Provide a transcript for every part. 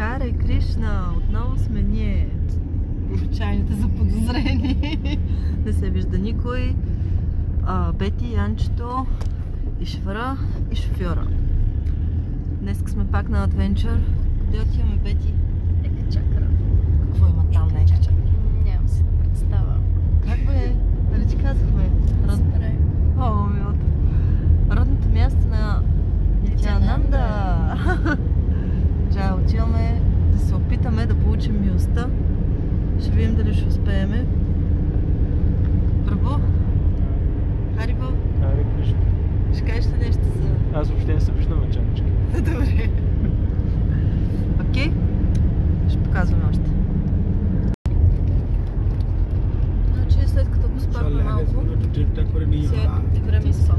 Харе Кришна! Отново сме ние. Обичайните заподозрени. Не се вижда никой. Бети, Янчето, Ишвара и шофьора. Днес сме пак на адвенчър. Къде отиваме, Бети? Ека Чакра. Какво има там на Ека Чакра? Нямам си да представя. Как бе? Нали ти казахме? О, милата. Родното място на Нитянанда. Чао, отиваме да се опитаме да получим милостта. Ще видим дали ще успееме. Прабу? Харибо? Харе Кришна. Ще кажеш ли нещо за... Аз въобще не се виждам началнички. Добре. Окей. Ще показваме още. Значи след като го спахме малко, сега е време за спа.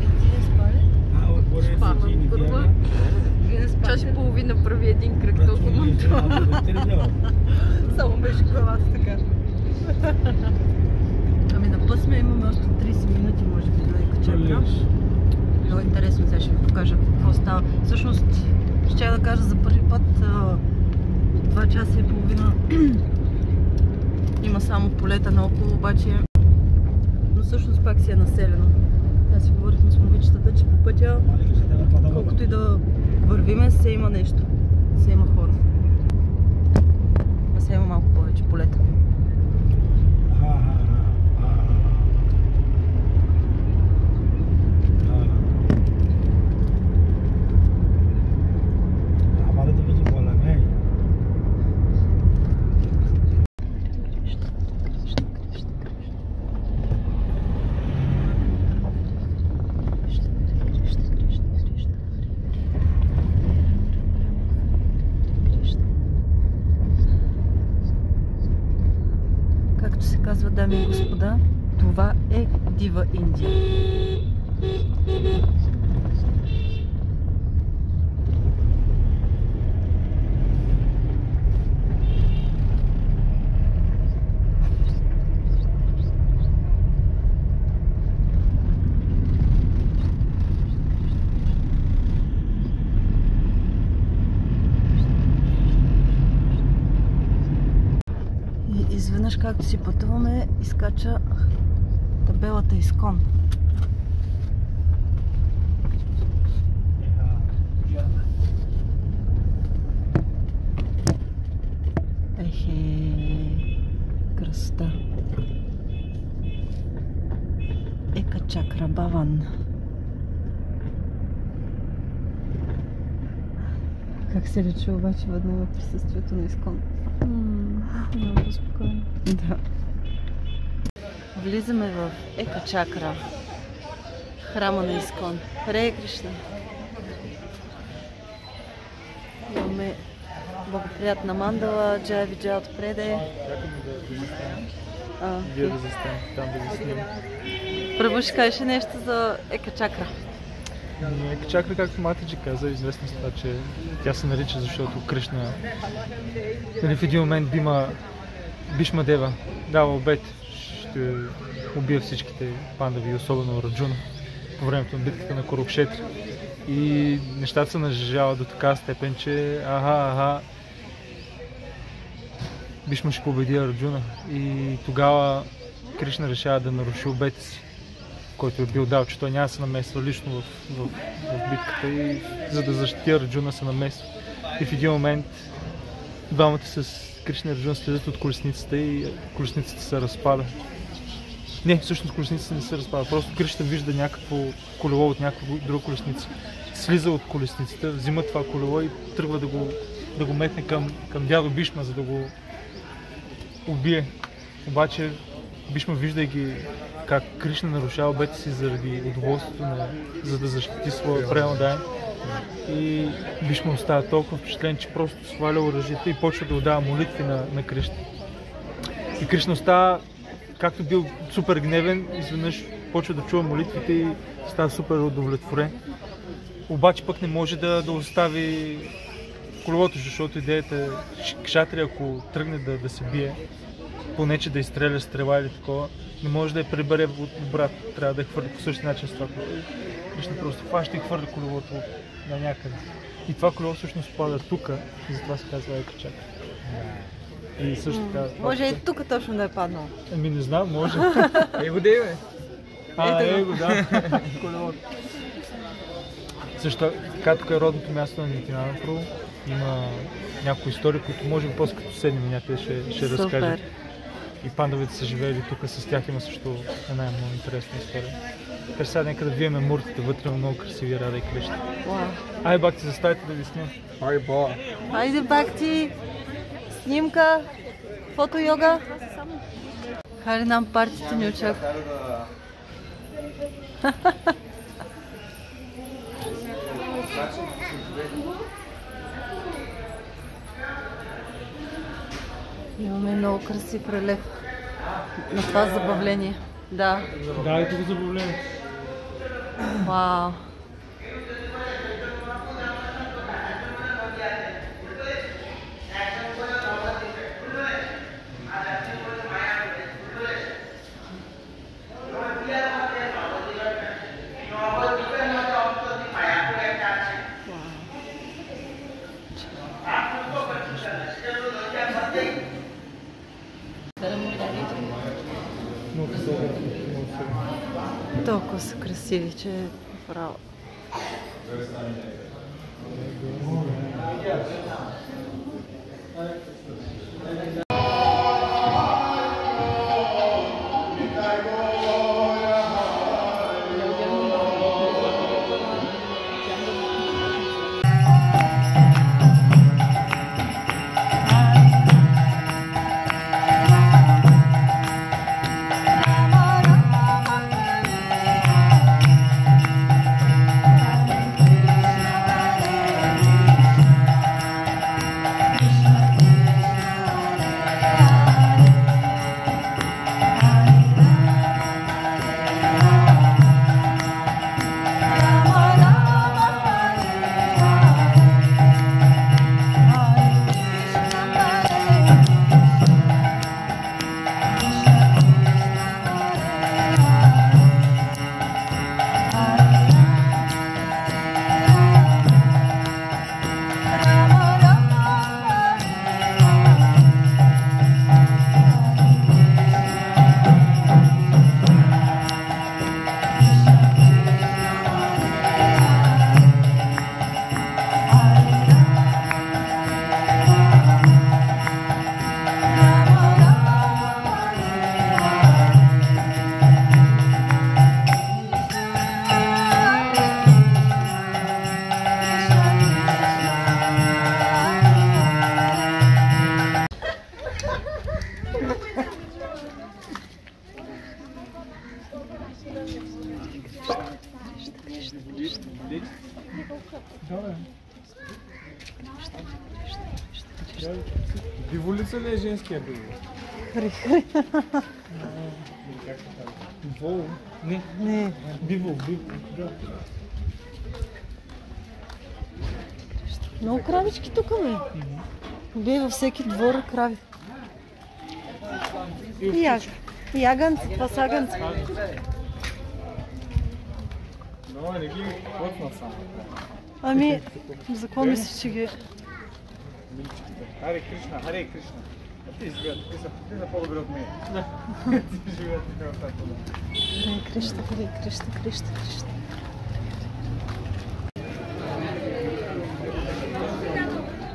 Ти не спали? Спахме първа. Вие не спали? Час и половина прави един кръг толкова монтова. Само беше главата така. Ами на път сме, имаме още 30 минути, може би, до Ека Чакра. Много интересно, сега ще ви покажа какво става. Всъщност, ще да кажа за първи път 2 часа и половина има само полета наоколо, обаче, но всъщност пак си е населено. Сега си говорихме с момичетата, че по пътя, колкото и да вървиме, се има нещо. Се има хора. А се има малко повече полета. Както се казва, дами и господа, това е Дива Индия. Изведнъж, както си пътуваме, изкача табелата Искон. Ехе, красота. Ека Чакра Баван. Как се лечи обаче веднага присъствието на Искон? Много спокойно. Да. Влизаме в Ека Чакра, храма на Искон. Харе Кришна. Имаме благоприятна мандала, Джай виджа отпреде. Вие да застанете там да ви снимам. Първо ще кажеш нещо за Ека Чакра. Ека Чакра, както Матаджи каза, известна с това, че тя се нарича, защото Кришна в един момент Бишма Дева дава обет, ще убие всичките пандави, особено Раджуна, по времето на битката на Курукшетра. И нещата се нажежават до така степен, че Бишма ще победи Арджуна. И тогава Кришна решава да наруши обета си, който е бил дал, че той няма да се намесва лично в битката, и за да защити Арджуна се намесва. И в един момент двамата с Кришна и Арджуна слизат от колесницата и колесницата се разпада. Не, всъщност колесницата не се разпада, просто Кришна вижда някакво колело от някаква друга колесница. Слиза от колесницата, взима това колело и тръгва да го метне към дядо Бишма, за да го убие. Обаче Бишма, виждайки как Кришна нарушава обета си заради удоволствието, за да защити своя пренадай, и Бишма остава толкова впечатлен, че просто сваля оръжието и почва да отдава молитви на Кришна. И Кришна остава, както бил супер гневен, изведнъж почва да чува молитвите и става супер удовлетворен. Обаче пък не може да остави колелото, защото идеята е кшатри, ако тръгне да се бие, поне че да изстреля стрела или такова, не може да я прибере обратно, трябва да я хвърли по същия начин с това. Кришна просто хваща и хвърли колелото на някъде. И това колело всъщност пада тук, и затова се казва Ека Чакра. И също така... Може и тук точно да е паднал. Ами не знам, може. Его дей, бе! Его, да. Колелото. Също така тук е родното място на Нитина Пру. Има някои истории, които може би после като седнем някъде ще разкажем. И пандовете са живеели тук, с тях има също една много интересна история. Така че сега нека да виеме муртите вътре, много красиви Рада и Кришна. Ай, бакти, заставите да ви снимам. Ай, ба! Айде, бакти! Снимка! Фото-йога! Хайде нам партито ни очаква. Имаме много красив релеф на това забавление. Да. Да, и тук забавление. Вау. Толкова са красиви, че е право. Биволица ли е женския бивол? Хри-хри. Вол? Не. Не. Бивол, да. Много кравички тук, бе. Бе във всеки двор крави. И агънци, това са агънци. Но не ги хотна само. Ами, за какво мислиш, че ги... Харе Кришна, Харе Кришна. А ти живеят, ти са по-добре от мен. Ти живеят така в тази. Харе Кришна, Харе Кришна, Кришна, Кришна.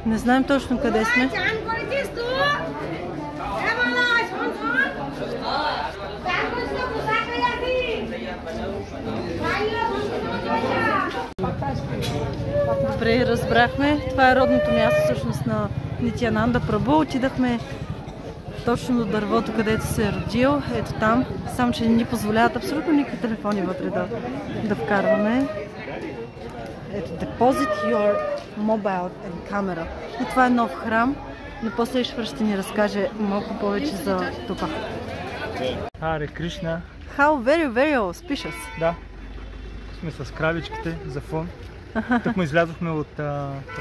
Не знаем точно къде сме. Добре, разбрахме. Това е родното място всъщност на Нитянанда Прабу. Отидахме точно до дървото, където се е родил. Ето там. Само, че не ни позволяват абсолютно никакви телефони вътре да вкарваме. Ето, Deposit your mobile and camera. И това е нов храм. Но после Ишвар ще ни разкаже малко повече за това. Харе Кришна. How very, very auspicious. Да. Сме с кравичките за фон. Тук излязохме от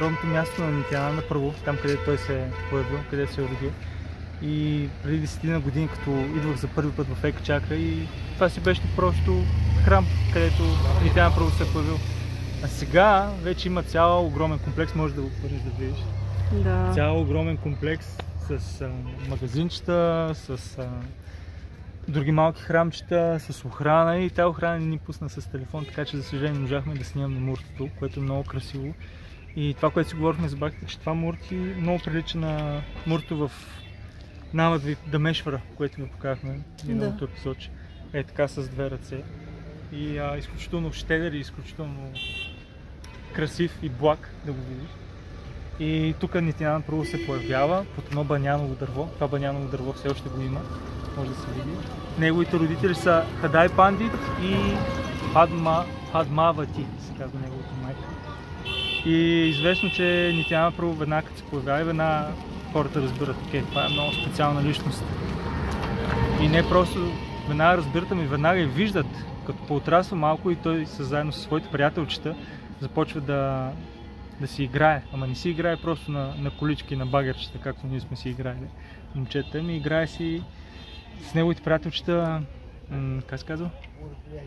родното място на Нитянанда Прабу, там където той се е появил, където се е родил. И преди 10 години, като идвах за първи път в Ека Чакра, и това си беше просто храм, където Нитянанда Прабу се е появил. А сега вече има цял огромен комплекс, може да го пърнеш да видиш. Да. Цял огромен комплекс с магазинчета, с други малки храмчета, с охрана и тази охрана ни пусна с телефон, така че за съжаление можахме да снимаме муртото, което е много красиво. И това, което си говорихме за бахтите, че това мурти много прилича на мурто в Навадвип Дамешвара, което ви показахме миналото епизод. Е така с две ръце. И изключително щедър и изключително красив и благ да го видиш. И тук Нитянанда Прабу се появява под едно баняново дърво. Това баняново дърво все още го има, може да се види. Неговите родители са Хадай Пандит и Падмавати, се казва неговата майка. И известно, че Нитянанда Прабу веднага като се появява и веднага хората разбират, окей, това е много специална личност. И не просто веднага разбират, ами веднага и виждат, като поотрасва малко и той заедно със своите приятелчета започва да си играе. Ама не си играе просто на колички, на багерчета, както ние сме си играли момчета, ми играе си с неговите приятелчета, как се казва?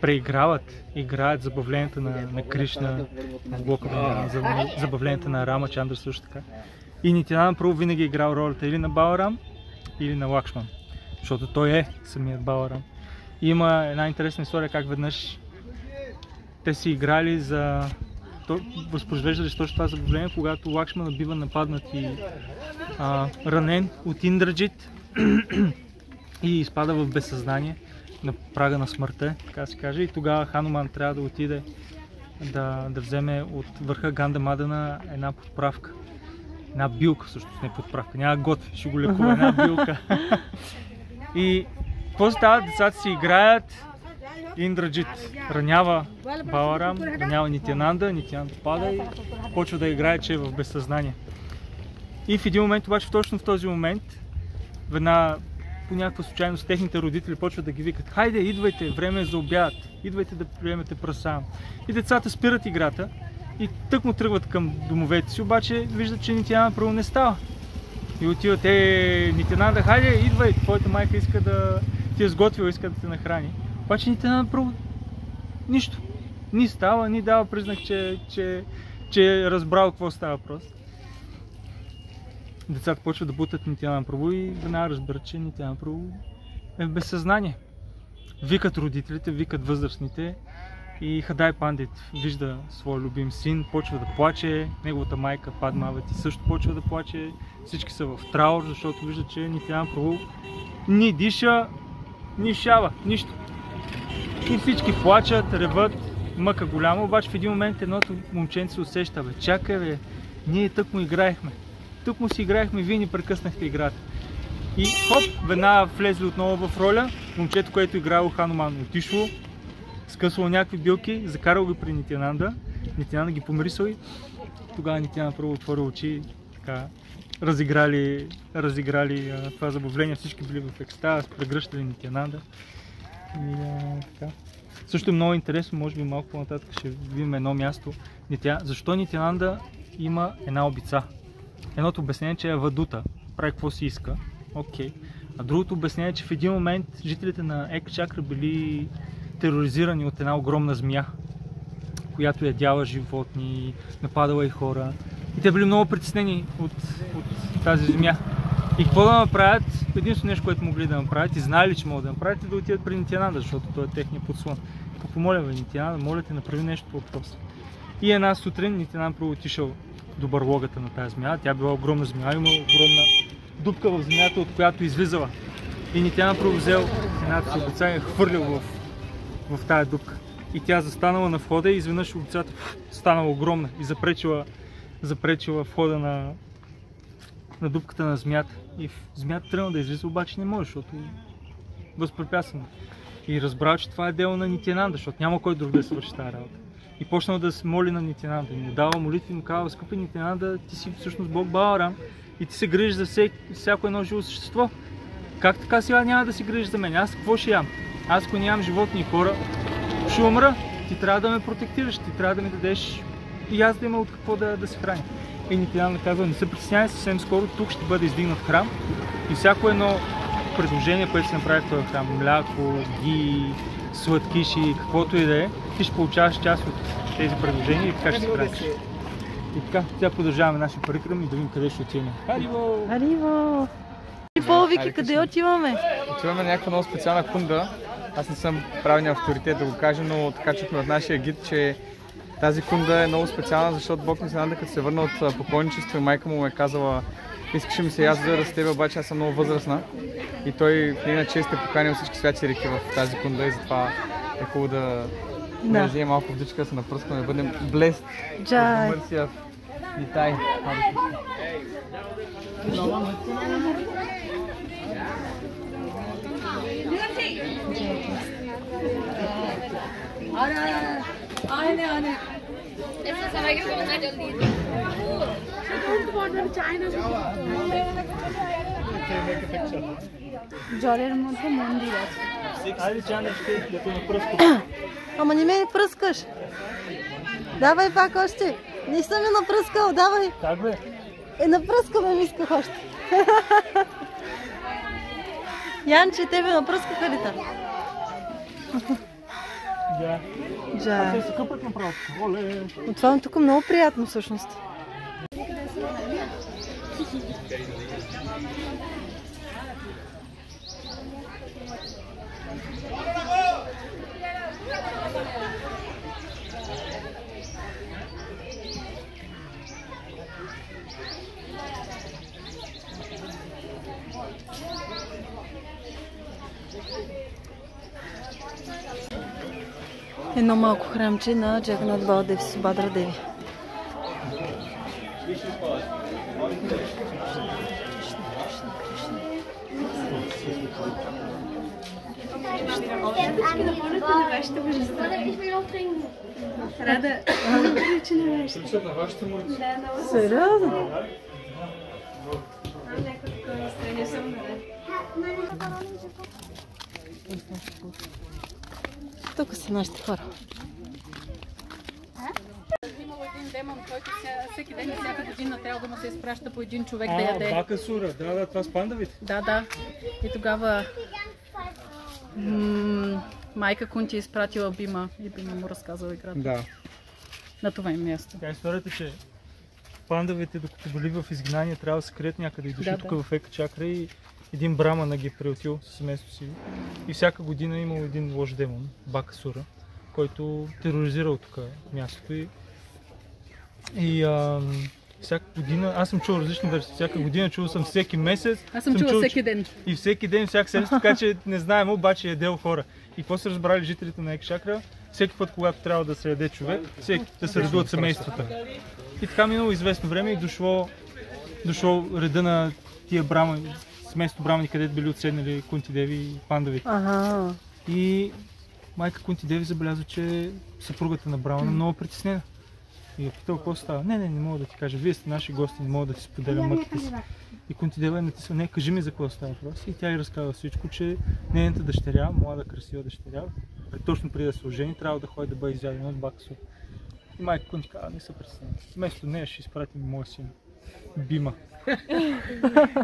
Преиграват, играят забавленията на Кришна, на блока, забавленията на Рама Чандра също така. И Нитянанда Прабу винаги е играл ролята или на Баларам, или на Лакшман, защото той е самият Баларам. И има една интересна история как веднъж те си играли възпроизвеждали точно това забавление, когато Лакшман бива нападнат и ранен от Индраджит и изпада в безсъзнание на прага на смъртта, така се каже. И тогава Хануман трябва да отиде да вземе от върха Гандамадана една подправка. Една билка, всъщност не подправка, няма готви, ще го лекува, една билка. И какво става? Децата си играят, Индраджит ранява Баларам, ранява Нитянанда, Нитянанда пада и почва да играе, че е в безсъзнание. И в един момент, обаче точно в този момент, веднага по някаква случайност техните родители почват да ги викат: хайде, идвайте, време е за обяд, идвайте да приемете праса. И децата спират играта и тък му тръгват към домовете си, обаче виждат, че Нитянанда Прабу не става. И отиват: Нитянанда, хайде, идвай, твоята майка иска да ти е сготвила, иска да те нахрани. Обаче Нитянанда Прабу нищо. Ни става, ни дава признак, че е разбрал какво става въпрос. Децата почват да бутат Нитянанда Прабу и веднага разбират, че Нитянанда Прабу е в безсъзнание. Викат родителите, викат възрастните и Хадай Пандит вижда своя любим син, почва да плаче, неговата майка Падмавати също почва да плаче, всички са в траур, защото виждат, че Нитянанда Прабу ни диша, ни шава, нищо. И всички плачат, реват, мъка голяма, обаче в един момент едното момченце се усеща: чакай бе, ние тък му играехме. Тук му си играехме, вие ни прекъснахте играта. И хоп, веднага влезли отново в роля. Момчето, което играло Хануман, отишло, скъсвало някакви билки, закарал ги при Нитянанда. Нитянанда ги помирисал и тогава Нитянанда Прабу отворил очи, така, разиграли това забавление. Всички били в екстаз, прегръщали Нитянанда. И така. Също е много интересно, може би малко по-нататък ще видим едно място. Защо Нитянанда има една обица? Едното обяснение, че е Вадута, прави какво си иска, окей. А другото обяснение е, че в един момент жителите на Ека Чакра били тероризирани от една огромна змия, която ядяла животни, нападала и хора. И те били много притеснени от тази змия. И какво да направят? Единствено нещо, което могли да направят и знали, че могат да направят, е да отидат при Нитянанда, защото той е техния подслон. Помоля ви, Нитянанда, моля те, направи нещо по въпроса. И една сутрин Нитянанда Прабу отишъл до барлогата на тази змия. Тя била огромна змия, има огромна дупка в земята, от която излизала. И Нитянанда Прабу взел едната си обица и я хвърлил в тази дупка. И тя застанала на входа и изведнъж обицата станала огромна и запречила входа на дупката на змията. И змията тръгна да излиза, обаче не може, защото е възпрепятствана. И разбрал, че това е дело на Нитянанда, защото няма кой друг да свърши тази работа. И почнал да се моли на Нитянанда. И му дава молитви и му казва: скъпи Нитянанда, ти си всъщност Бог Баларам и ти се грижиш за всяко едно живо същество. Как така сега няма да си грижиш за мен? Аз какво ще ям? Аз ако нямам животни и хора, ще умра. Ти трябва да ме протектираш, ти трябва да ми дадеш и аз да има от какво да се храня. И Нитянанда казва: не се притеснявай, съвсем скоро тук ще бъде издигнат храм и всяко едно предложение, което се направи в този храм, мляко, ги, сладкиши, каквото и да е, ти ще получаваш част тези предложения и така ще се прави. И така, сега продължаваме нашия парикръм и да видим къде ще отидем. Ариво! Ариво! И Пол вика, къде отиваме? Отиваме на някаква много специална кунда. Аз не съм правилният авторитет да го кажа, но така чухме от нашия гид, че тази кунда е много специална, защото Бог ми се нада, като се върна от покойничество и майка му е казала: искаше ми се аз да с тебе, обаче аз съм много възрастна. И той в нейна чест е поканил всички святи реки в тази кунда и затова е хубаво да вземем малко вдичка, да се напръскаме, да бъдем блест. Джай! Мърсия в Итай. জলের মধ্যে মন্দির আছে। Айде, Чандър, ще да те напръскам. Ама не ме пръскаш. Давай пак още. Не съм я напръскал, давай. Как бе? Напръскаме ми исках още. Янче, тебе напръскаха ли та? Да. Джа. Те се къпат направо. Оле! Но това е тук много приятно всъщност. Едно малко храмче на Джаганат Балдев Субадра Деви. Рада, че не беше. Сериозно? Тук са нашите хора. Имало един демон, който всеки ден и всяка година трябва да му се изпраща по един човек да яде. Бакасура, да, това с пандавите. Да. И тогава майка Кунти е изпратила Бима и Бима му разказала играта. Да. На това им място. Така историята, че пандавите, докато били в изгнание, трябва да се крият някъде и дошли тук в Ека Чакра и един брамана ги е приютил с семейството си. И всяка година е имал един лош демон, Бакасура, който тероризирал тук мястото. И всяка година, аз съм чул различни версии, всяка година чул съм всеки месец. Аз съм чула всеки ден. И всеки ден, всяка седмица, така че не знаем, обаче е дел хора. И какво са разбрали жителите на Ека Чакра? Всеки път, когато трябва да се яде човек, всеки да се редуват семействата. И така минало известно време и дошло реда на тия брамани, семейство брамани, където били отседнали Кунти Деви и пандавите. Ага. И майка Кунти Деви забелязва, че съпругата на брамана много притеснена. И я питал какво става. Не мога да ти кажа, вие сте наши гости, не мога да ти споделям мъките си. И Кунти Дева е натисва: не, кажи ми за какво става въпрос. И тя й разказва всичко, че нейната дъщеря, млада красива дъщеря, точно преди да се ожени, трябва да ходи да бъде изядена от Бакасура. И майка Кунти казва: не се притеснява. Вместо нея ще изпратим моя син Бима.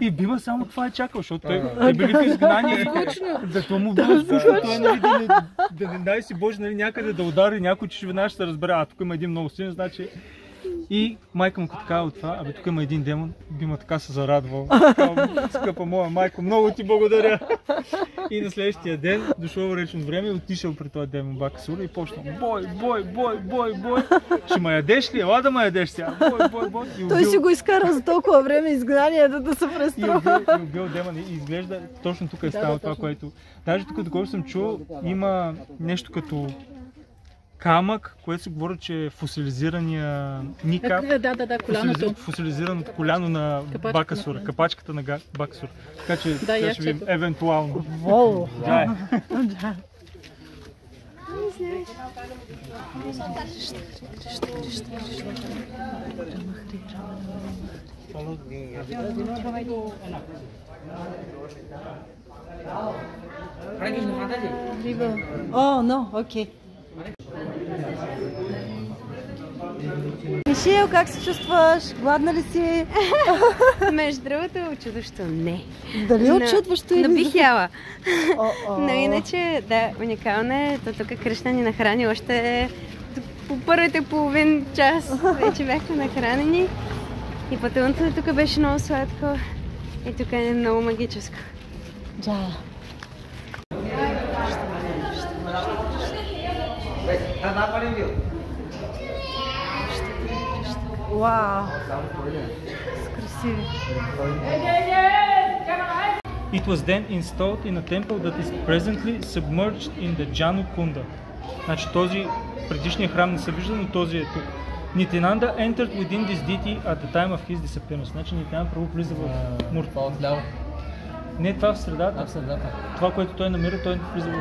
И Бима само това е чакал, защото той били в изгнание. Зато му било скучно, той да не дай си Боже някъде да удари някой, че веднага ще се разбере: тук има един много силен, значи. И майка му като казва от това: тук има един демон. Бима така се зарадвал. Скъпа моя майко, много ти благодаря. И на следващия ден дошло речно време и отишъл при този демон Бакасура и почнал: бой. Ще ме ядеш ли? Ела да ме ядеш сега. Бой. Той си го изкарал за толкова време изгнанието да се преструва. И убил демон. И изглежда точно тук е станало това, което... Даже тук, докато съм чул, има нещо като камък, което се говори, че е фосилизирания никап. Да, коляното. Фосилизираното коляно на Бакасура, капачката на Бакасура. Така че ще видим евентуално. Воу! Да. О, но, окей. Мишел, как се чувстваш? Гладна ли си? Между другото, очудващо не. Дали очудващо или? Но бих яла. О-о. Но иначе, да, уникално е. То тук Кришна ни нахрани още по първите половин час вече бяхме нахранени и пътуването тук беше много сладко и тук е много магическо. Да. Вау! Красиви. It was then installed in a temple that is presently submerged in the Janu Kunda. Значи този предишния храм не се вижда, но този е тук. Nityananda entered within this deity at the time of his disappearance. Значи Нитянанда Прабу влиза в мурта. Това отляво. Не, това в средата. В средата. Това, което той намира, той влиза в...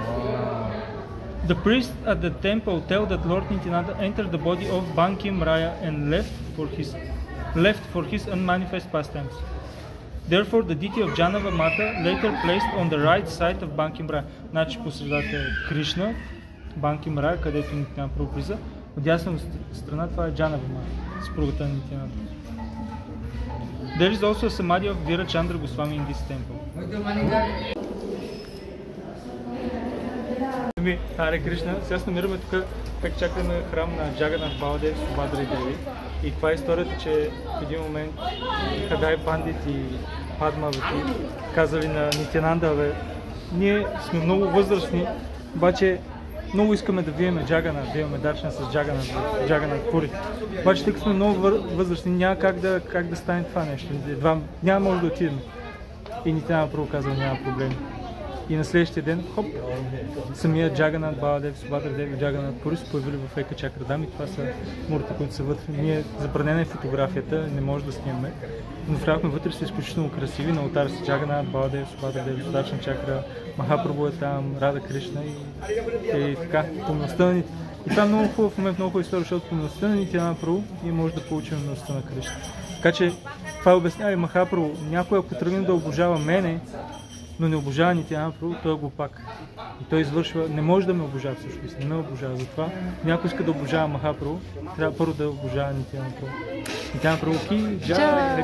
The priest at the temple tell that Lord Nityananda entered the body of Bankim Raya and left for his unmanifest pastimes. Therefore, the deity of Janava Mata later placed on the right side of Bankim Raya. Значи по средата е Кришна, Банким Рая, където Нитянанда Прабу влиза. От дясна страна това е Джанава Мата, съпругата на Нитянанда. There is also a samadhi of Virachandra Goswami in this temple. Харе Кришна, сега се намираме тук, как чакаме храм на Джаганат Баладев, Субадра и Деви. И това е историята, че в един момент Хадай Пандит и Падмавати казали на Нитянанда, бе, ние сме много възрастни, обаче много искаме да виеме Джаганат, да имаме дарчна с Джаганат Пури. Обаче тъй като сме много възрастни, няма как да стане това нещо. Няма може да отидем. И Нитянанда Прабу казва, няма проблеми. И на следващия ден, хоп, самия Джаганат Баладев, Субадра Деви, Джаганат Пури се появили в Ека Чакрадам и това са мурите, които са вътре. Ние забранена е фотографията, не може да снимаме, но влязохме вътре, са изключително красиви. На алтара са Джаганат Баладев, Субадра Деви, Судачна Чакра, Махапрабу е там, Рада Кришна и така, помилостта на Нитянанда. И това е много хубав момент, много хубава история, защото помилостта на Нитянанда Прабу ние може да получим милостта на Кришна. Така че това обяснява и Махапрабу. Някой ако тръгне да обожава мене, но не обожава Нитянанда Прабу, той е глупак. И той извършва, не може да ме обожава всъщност, не ме обожава. Затова някой иска да обожава Махапрабу, трябва първо да обожава Нитянанда Прабу. Нитянанда Прабу ки, джа.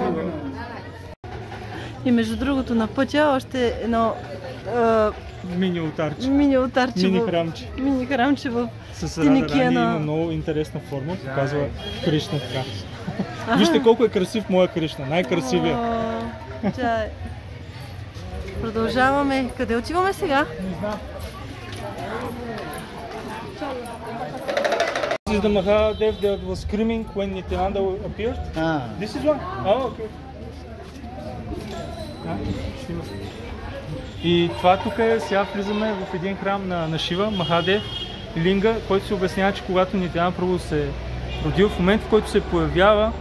И между другото на пътя още едно Мини алтарче. Мини храмче в с Тиникия на... Има много интересна форма, показва Кришна така. Вижте колко е красив моя Кришна, най-красивия. Продължаваме. Къде отиваме сега? Не знам. This is the Mahadev that was screaming when Nityananda appeared. This is one. Okay. И това тук е, сега влизаме в един храм на Шива, Махадев, Линга, който се обяснява, че когато Нитянанда Прабу се родил, в момента в който се появява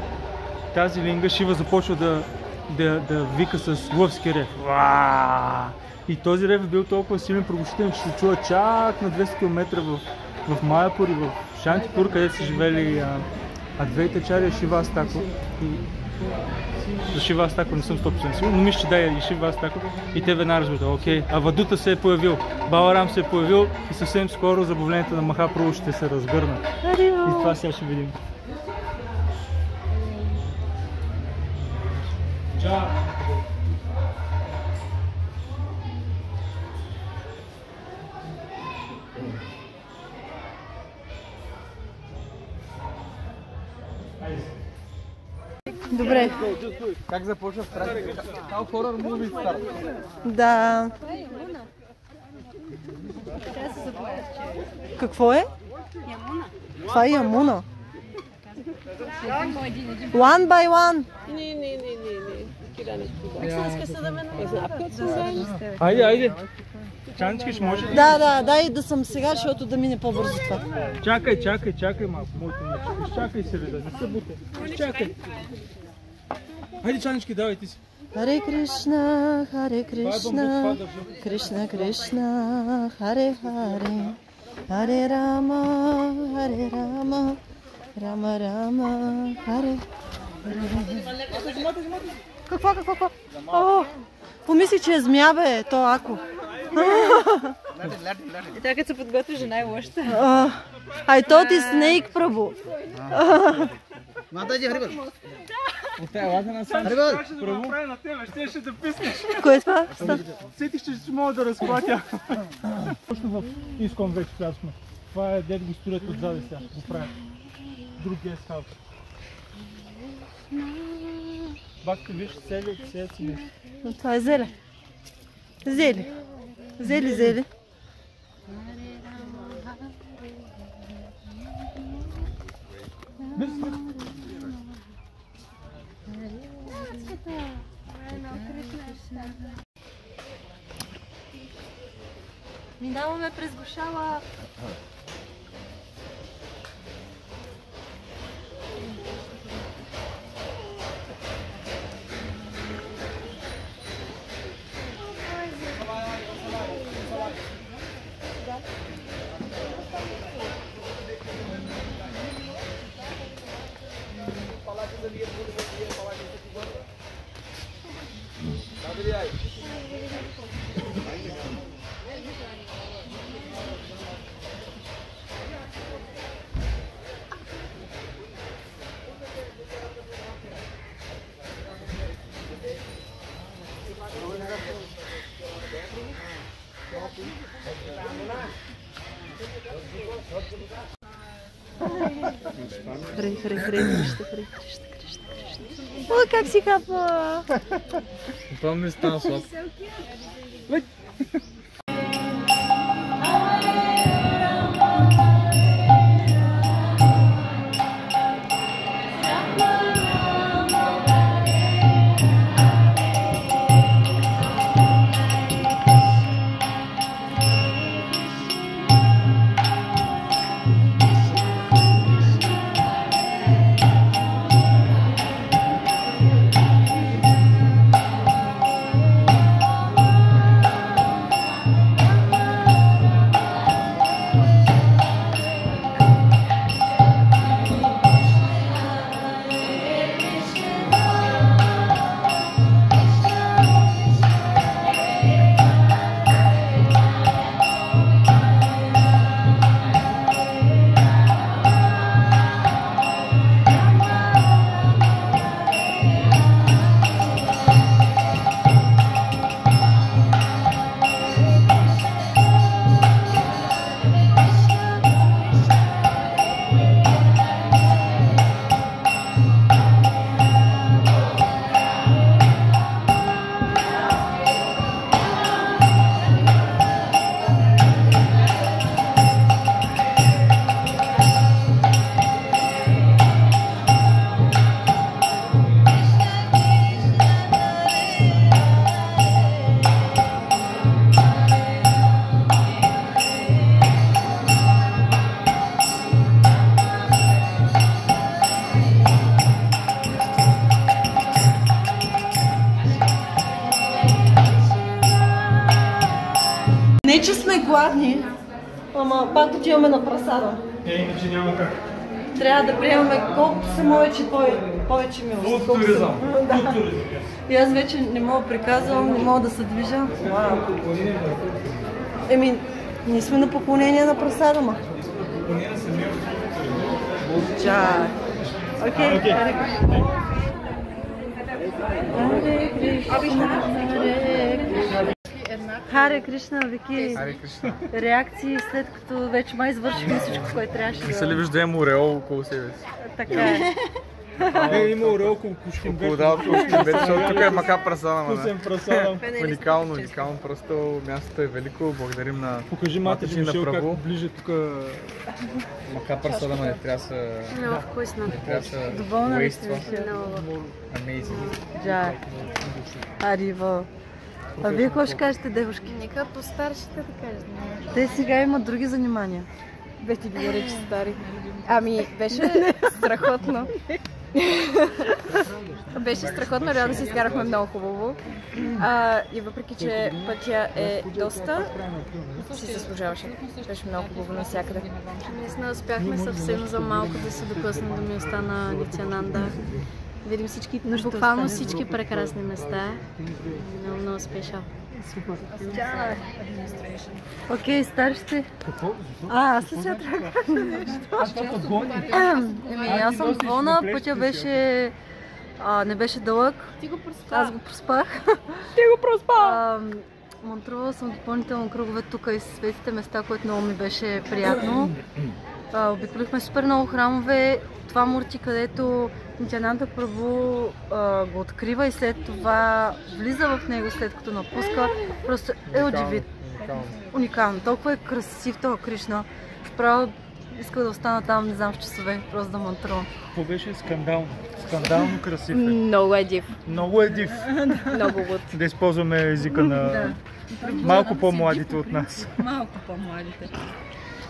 тази Линга, Шива започва да вика с лъвски рев. И този рев е бил толкова силен, проглушителен, че се чува чак на 200 км в Майяпур и в Шантипур, където са живели Адвейта Ачаря и Шива Астако. За Шива Астако не съм 100% сигурен, но мисля, че да и Шива Астако. И те веднага разбират, окей, Авадута се е появил, Баларам се е появил и съвсем скоро забавлението на Махапрабу ще се разгърна. И това сега ще видим. Чао! Добре. Как започва в трасите? How horror movie start? Да. Какво е? Ямуна. Това е Ямуна. One by one. Айде. Чанички ще може ли? Да, дай да съм сега, защото да мине по-бързо това. Чакай малко, моето момиче. Чакай се, да не се буте. Чакай. Хайде, Чанички, давай ти си. Харе Кришна, Кришна Кришна, Харе Харе, Харе Рама, Рама Рама, Харе. Какво? О, помислих, че е змия, бе, то ако. И така, като се подготвиш, жена е лошата. I thought it's snake, Прабу. Матаджи, Харибъл! Елате на сам. Харибъл! Прабу, прави на тебе, ще да писнеш. Кое е това? Сетих, че ще мога да разплатя. Точно в Искон вече влязохме. Това е дед го строят отзади сега, го правят. друг гестхаус. Бакто, виж, селят си нещо. Но това е зеле. Зели. Зели. Минаваме през Гошала. Хрей, Ой, как си хапа! Това ми стана сладко. Не, че сме гладни, ама пак отиваме на прасада. Иначе няма как. Трябва да приемаме колкото се може, повече милост. Фуд туризъм. И аз вече не мога да приказвам, не мога да се движа. Еми, ние сме на поклонение на прасада, ма. Чай. Окей. Харе Кришна, Вики. Харе Кришна. Реакции след като вече май извършихме всичко, което трябваше да... Не се ли вижда има ореол около себе си? Така е. Има ореол около Кушкинбет. Да, около Кушкинбет, защото тук е мака прасада. Вкусен прасада. Уникално, просто мястото е велико. Благодарим на Покажи мата си Мишел как ближе тук. Мака прасада, ма не трябва да са... Много вкусно. Не трябва да са... Доволна ли си? Много. Amazing. Джай. Ариво. А вие какво ще кажете, девушки? Нека по-старшите да кажат. Те сега имат други занимания. Вече ги нарече стари. Ами, беше страхотно. Беше страхотно, реално си изкарахме много хубаво. И въпреки, че пътя е доста, си заслужаваше. Беше много хубаво навсякъде. Наистина успяхме съвсем за малко да се докъснем до милостта на Нитянанда. Видим всички, буквално всички прекрасни места. Много, много спешъл. Окей, старшите. Какво? Аз ли сега трябва да кажа нещо? Аз съм доволна, пътя беше... не беше дълъг. Ти го проспах. Аз го проспах. Ти го проспа! Монтрувала съм допълнително кръгове тук и светите места, което много ми беше приятно. Обиколихме супер много храмове. Това Мурти, където Нитянанда Прабу го открива и след това влиза в него, след като напуска, просто е удивително. Уникално. Толкова е красив този Кришна. Право иска да остана там, не знам, в часове, просто да мантрувам. Какво беше скандално? Скандално красив е. Много е див. Много е див. Много луд. Да използваме езика на малко по-младите от нас. Малко по-младите.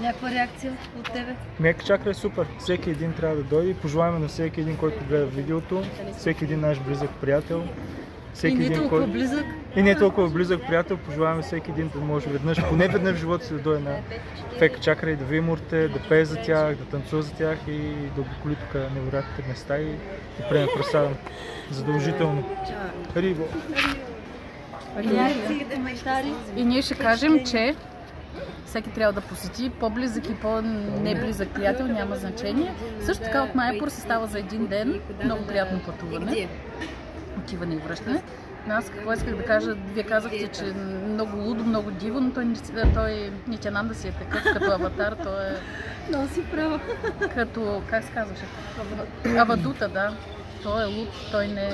Някаква реакция от тебе? Мека чакра е супер. Всеки един трябва да дойде. Пожелаваме на всеки един, който гледа видеото, всеки един наш близък приятел. И не толкова близък. И не толкова близък приятел, пожелаваме всеки един да може веднъж, поне веднъж в живота си да дойде на Фека чакра и да види Мурте, да пее за тях, да танцува за тях и да обиколи тук невероятните места и да приеме просадам. Задължително. Рибо! И ние ще кажем, че всеки трябва да посети по-близък и по-неблизък приятел, няма значение. Също така от Майяпур се става за един ден много приятно пътуване. Отиване и връщане. Аз какво исках да кажа, вие казахте, че много лудо, много диво, но той Нитянанда си е такъв като аватар, той е... Много си права. Като, как се казваше? Авадута, да. Той е луд, той не е...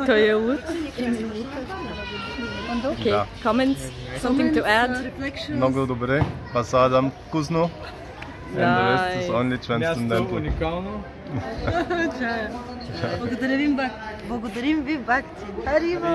Той е луд. Okay, comments? Something to add? Много добре. Пасадам вкусно. And the rest is only transcendental. Място уникално. Благодарим ви, Бакти. Харибо!